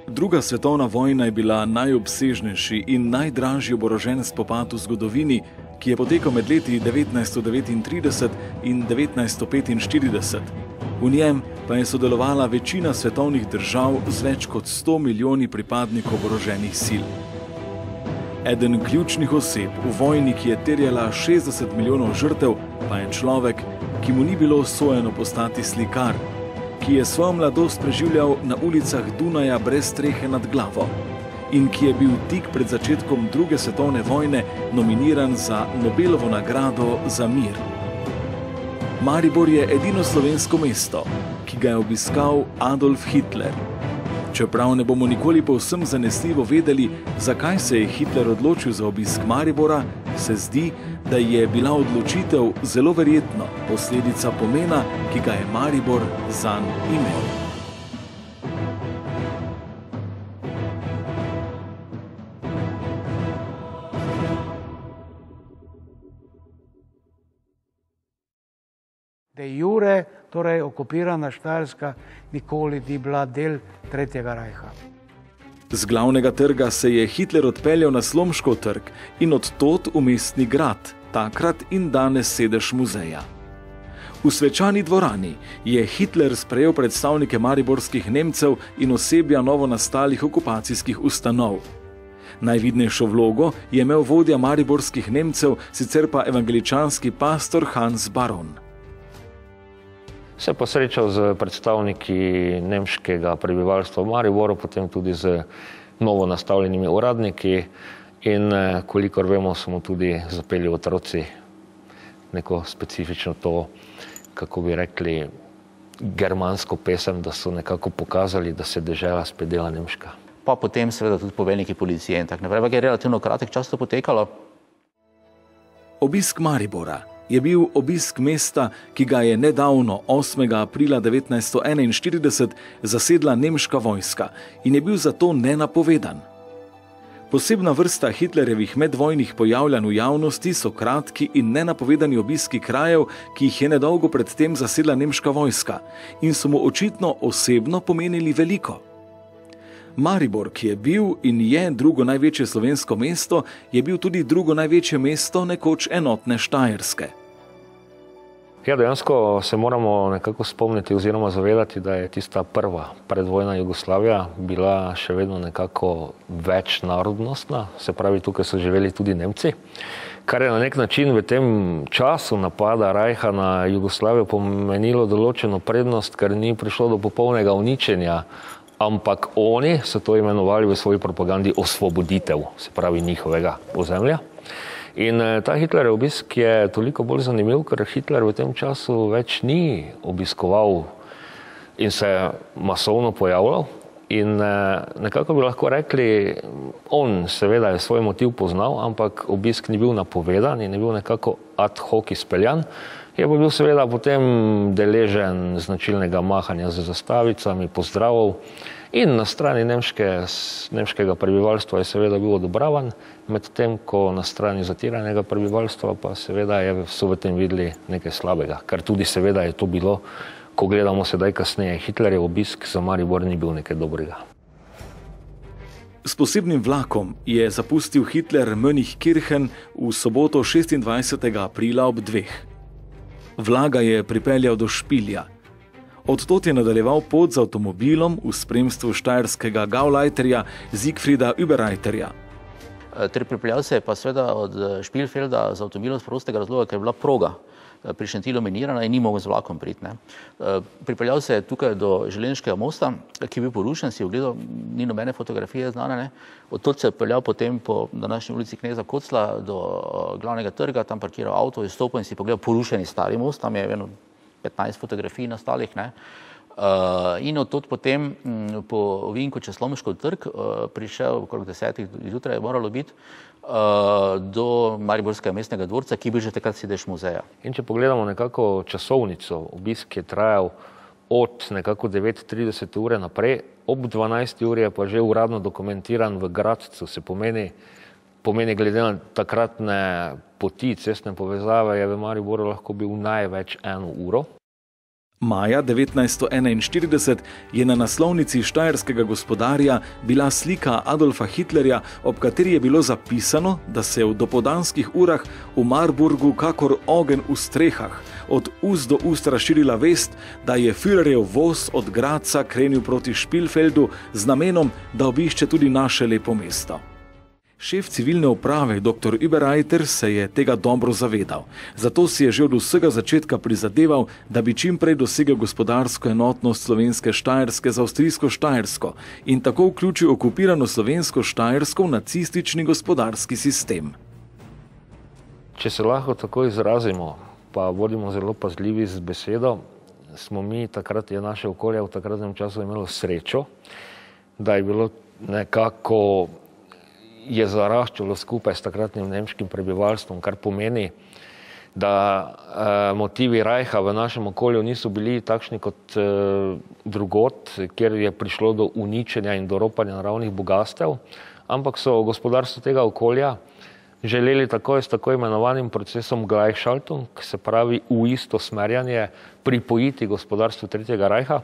Druga svetovna vojna je bila najobsežnejši in najdražji oborožen spopad v zgodovini, ki je potekal med leti 1939 in 1945. V njem pa je sodelovala večina svetovnih držav z več kot 100 milijoni pripadnikov oboroženih sil. Eden ključnih oseb v vojni, ki je terjala 60 milijonov žrtev, pa je človek, ki mu ni bilo sojeno postati slikar, ki je svojo mladost preživljal na ulicah Dunaja brez strehe nad glavo in ki je bil tik pred začetkom druge svetovne vojne nominiran za Nobelovo nagrado za mir. Maribor je edino slovensko mesto, ki ga je obiskal Adolf Hitler. Čeprav ne bomo nikoli povsem zanesljivo vedeli, zakaj se je Hitler odločil za obisk Maribora, se zdi, da je bila odločitev zelo verjetno posledica pomena, ki ga je Maribor zanj imel. De jure, torej okupirana Štajerska, nikoli ni bila del Tretjega rajha. Z glavnega trga se je Hitler odpeljal na Slomškov trg in od tod v mestni grad, takrat in danes sedež muzeja. V svečani dvorani je Hitler sprejel predstavnike mariborskih Nemcev in osebja novonastalih okupacijskih ustanov. Najvidnejšo vlogo je imel vodja mariborskih Nemcev, sicer pa evangeličanski pastor Hans Baron. Se je posrečal z predstavniki nemškega prebivalstva v Mariboru, potem tudi z novo nastavljenimi uradniki in kolikor vemo, so mu tudi zapeli otroci neko specifično to, kako bi rekli, germansko pesem, da so nekako pokazali, da se dežela spet dela nemška. Pa potem seveda tudi poveljniki policije in tako naprej, ampak je relativno kratek čas to potekalo. Obisk Maribora je bil obisk mesta, ki ga je nedavno, 8. aprila 1941, zasedla nemška vojska in je bil zato nenapovedan. Posebna vrsta Hitlerjevih medvojnih pojavljanj v javnosti so kratki in nenapovedani obiski krajev, ki jih je nedolgo predtem zasedla nemška vojska in so mu očitno osebno pomenili veliko. Maribor, ki je bil in je drugo največje slovensko mesto, je bil tudi drugo največje mesto nekoč enotne Štajerske. Ja, dejansko se moramo nekako spomniti oziroma zavedati, da je tista prva predvojna Jugoslavija bila še vedno nekako večnarodnostna, se pravi, tukaj so živeli tudi Nemci, kar je na nek način v tem času napada Rajha na Jugoslavijo pomenilo določeno prednost, ker ni prišlo do popolnega uničenja, ampak oni so to imenovali v svoji propagandi osvoboditev, se pravi njihovega ozemlja. In ta Hitlerjev obisk je toliko bolj zanimiv, ker Hitler v tem času več ni obiskoval in se masovno pojavljal. In nekako bi lahko rekli, on seveda je svoj motiv poznal, ampak obisk ni bil napovedan in je bil nekako ad hoc izpeljan. Je pa bil seveda potem deležen značilnega mahanja z zastavicami, pozdravov in na strani nemškega prebivalstva je seveda bil odobravan, medtem ko na strani zatiranega prebivalstva pa seveda so v tem videli nekaj slabega, kar tudi seveda je to bilo, ko gledamo sedaj kasneje, Hitlerjev obisk za Maribor ni bil nekaj dobrega. S posebnim vlakom je zapustil Hitler Mönchkirchen v soboto 26. aprila ob 2. Vlak je pripeljal do Špilja. Odtod je nadaljeval pot z avtomobilom v spremstvu štajerskega Gauleiterja Siegfrieda Überreiterja. Pripeljal se je pa seveda od Špilfelda z avtomobilom z prostega razloga, ker je bila proga pri Šentilu minirana in ni mogel z vlakom priti. Pripeljal se je tukaj do Železniškega mosta, ki je bil porušen, si ogledal, ni nobene fotografije znane. Odtod se je peljal potem po današnji ulici Kneza Kocla do glavnega trga, tam parkiral avto, izstopil in si pogledal porušeni stari most, tam je 15 fotografij nastalih. In odtod potem po ovinku čez Slomškov trg prišel, okrog 10. zjutraj je moralo biti, do Mariborskega mestnega dvorca, ki je bil že takrat sedež muzeja. In če pogledamo nekako časovnico, obisk je trajal od nekako 9:30 ure naprej, ob 12. uri je pa že uradno dokumentiran v Gradcu, se pomeni glede na takratne poti, cestne povezave, je v Mariboru lahko bil največ 1 uro. Maja 1941 je na naslovnici Štajerskega gospodarja bila slika Adolfa Hitlerja, ob kateri je bilo zapisano, da se je v dopoldanskih urah v Marburgu kakor ogenj v strehah od ust do ust razširila vest, da je Führerjev voz od Gradca krenil proti Špilfeldu z namenom, da obišče tudi naše lepo mesto. Šef civilne uprave, dr. Überreiter, se je tega dobro zavedal. Zato si je že od vsega začetka prizadeval, da bi čim prej dosegel gospodarsko enotnost slovenske Štajerske z avstrijsko Štajersko in tako vključil okupirano slovensko Štajersko v nacistični gospodarski sistem. Če se lahko tako izrazimo, pa bodimo zelo pazljivi z besedo, smo mi takrat, je naše okolje v takratnem času imelo srečo, da je bilo nekako je zaraščalo skupaj s takratnim nemškim prebivalstvom, kar pomeni, da motivi Reicha v našem okolju niso bili takšni kot drugod, kjer je prišlo do uničenja in do ropanja naravnih bogastev, ampak so gospodarstvo tega okolja želeli takoj s tako imenovanim procesom Gleichschaltung, se pravi v isto smerjanje, pripojiti gospodarstvu Tretjega Reicha.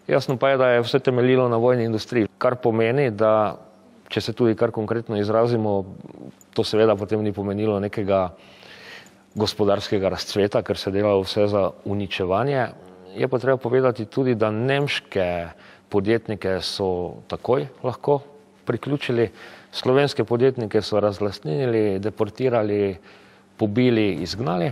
Jasno pa je, da je vse temeljilo na vojni industriji, kar pomeni, da če se tudi kar konkretno izrazimo, to seveda potem ni pomenilo nekega gospodarskega razcveta, ker se delalo vse za uničevanje. Je pa treba povedati tudi, da nemške podjetnike so takoj lahko priključili, slovenske podjetnike so razlastninili, deportirali, pobili, izgnali.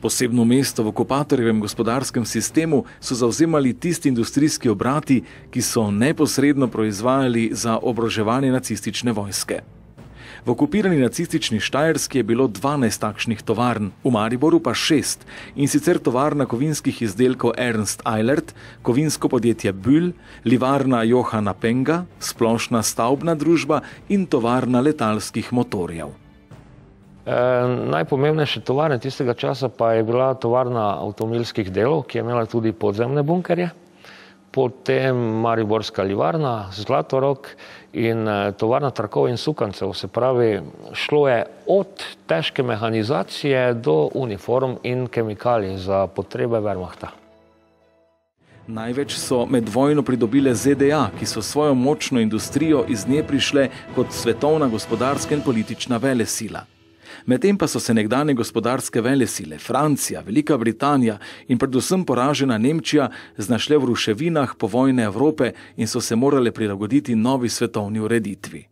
Posebno mesto v okupatorjevem gospodarskem sistemu so zavzemali tisti industrijski obrati, ki so neposredno proizvajali za oboroževanje nacistične vojske. V okupirani nacistični Štajerski je bilo 12 takšnih tovarn, v Mariboru pa 6, in sicer tovarna kovinskih izdelkov Ernst Eilert, kovinsko podjetje Bühl, livarna Johana Penga, splošna stavbna družba in tovarna letalskih motorjev. Najpomembnejše tovarne tistega časa pa je bila tovarna avtomobilskih delov, ki je imela tudi podzemne bunkerje, potem mariborska livarna, Zlatorog in tovarna trakov in sukancev. Se pravi, šlo je od težke mehanizacije do uniform in kemikalij za potrebe Wehrmachta. Največ so med vojno pridobile ZDA, ki so svojo močno industrijo iz nje prišle kot svetovna gospodarska in politična velesila. Medtem pa so se nekdanje gospodarske velesile, Francija, Velika Britanija in predvsem poražena Nemčija znašle v ruševinah povojne Evrope in so se morale prilagoditi novi svetovni ureditvi.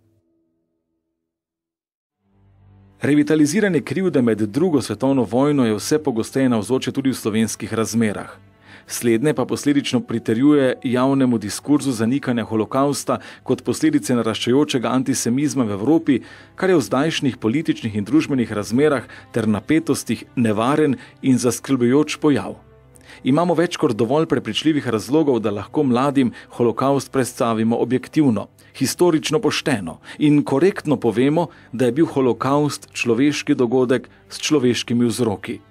Revitaliziranje krivde med drugo svetovno vojno je vse pogosteje navzoče tudi v slovenskih razmerah. Slednje pa posledično pritrjuje javnemu diskurzu zanikanja holokausta kot posledice naraščajočega antisemizma v Evropi, kar je v zdajšnjih političnih in družbenih razmerah ter napetostih nevaren in zaskrbljujoč pojav. Imamo več kot dovolj prepričljivih razlogov, da lahko mladim holokaust predstavimo objektivno, historično pošteno in korektno povemo, da je bil holokaust človeški dogodek s človeškimi vzroki.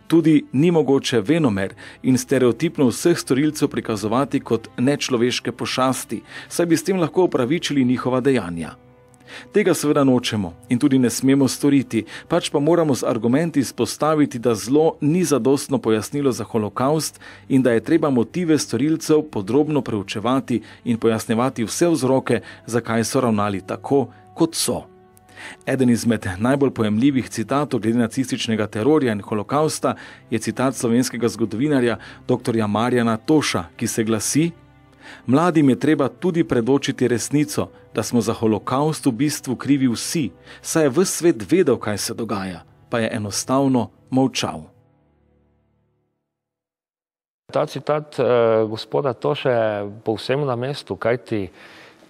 Tudi ni mogoče venomer in stereotipno vseh storilcev prikazovati kot nečloveške pošasti, saj bi s tem lahko opravičili njihova dejanja. Tega seveda nočemo in tudi ne smemo storiti, pač pa moramo z argumenti izpostaviti, da zlo ni zadostno pojasnilo za holokaust in da je treba motive storilcev podrobno preučevati in pojasnjevati vse vzroke, zakaj so ravnali tako, kot so. Eden izmed najbolj pojemljivih citatov glede nacističnega terorja in holokausta je citat slovenskega zgodovinarja dr. Marjana Toša, ki se glasi: "Mladim je treba tudi predočiti resnico, da smo za holokaust v bistvu krivi vsi, saj je ves svet vedel, kaj se dogaja, pa je enostavno molčal." Ta citat gospoda Toše je povsem na mestu, kajti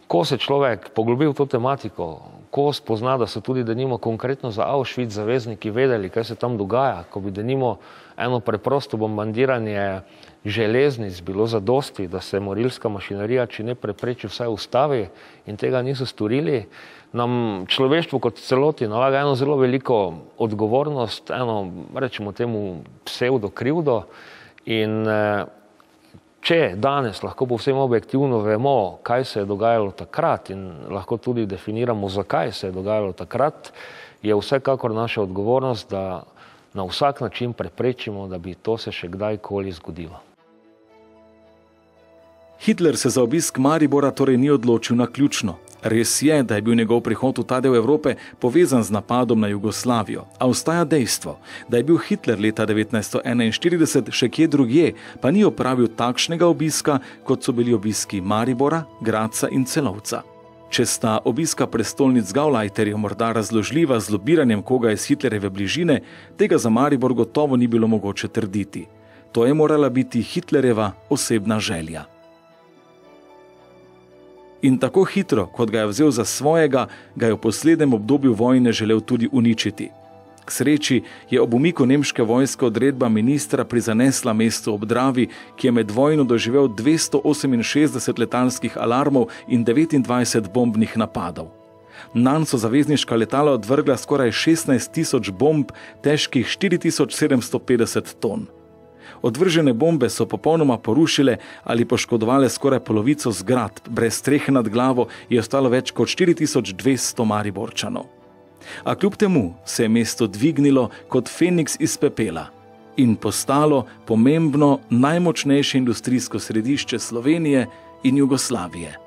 ko se človek poglobi v to tematiko, ko spozna, da so tudi denimo konkretno za Auschwitz zavezniki vedeli, kaj se tam dogaja, ko bi denimo eno preprosto bombardiranje železnic bilo zadosti, da se morilska mašinerija, če ne prepreči, vsaj ustavi, in tega niso storili, nam človeštvo kot celoti nalaga eno zelo veliko odgovornost, eno, rečemo temu, psevdo krivdo. In če danes lahko povsem objektivno vemo, kaj se je dogajalo takrat in lahko tudi definiramo, zakaj se je dogajalo takrat, je vsekakor naša odgovornost, da na vsak način preprečimo, da bi to se še kdajkoli zgodilo. Hitler se za obisk Maribora torej ni odločil naključno. Res je, da je bil njegov prihod v ta del Evrope povezan z napadom na Jugoslavijo, a ostaja dejstvo, da je bil Hitler leta 1941 še kje drugje, pa ni opravil takšnega obiska, kot so bili obiski Maribora, Gradca in Celovca. Če sta obiska prestolnic Gauleiterjev morda razložljiva z lobiranjem koga iz Hitlerjeve bližine, tega za Maribor gotovo ni bilo mogoče trditi. To je morala biti Hitlerjeva osebna želja. In tako hitro, kot ga je vzel za svojega, ga je v poslednjem obdobju vojne želel tudi uničiti. K sreči je ob umiku nemške vojske odredba ministra prizanesla mesto ob Dravi, ki je med vojno doživel 268 letalskih alarmov in 29 bombnih napadov. Nanj so zavezniška letala odvrgla skoraj 16.000 bomb, težkih 4750 ton. Odvržene bombe so popolnoma porušile ali poškodovale skoraj polovico zgradb, brez strehe nad glavo je ostalo več kot 4200 Mariborčanov. A kljub temu se je mesto dvignilo kot Feniks iz pepela in postalo pomembno najmočnejše industrijsko središče Slovenije in Jugoslavije.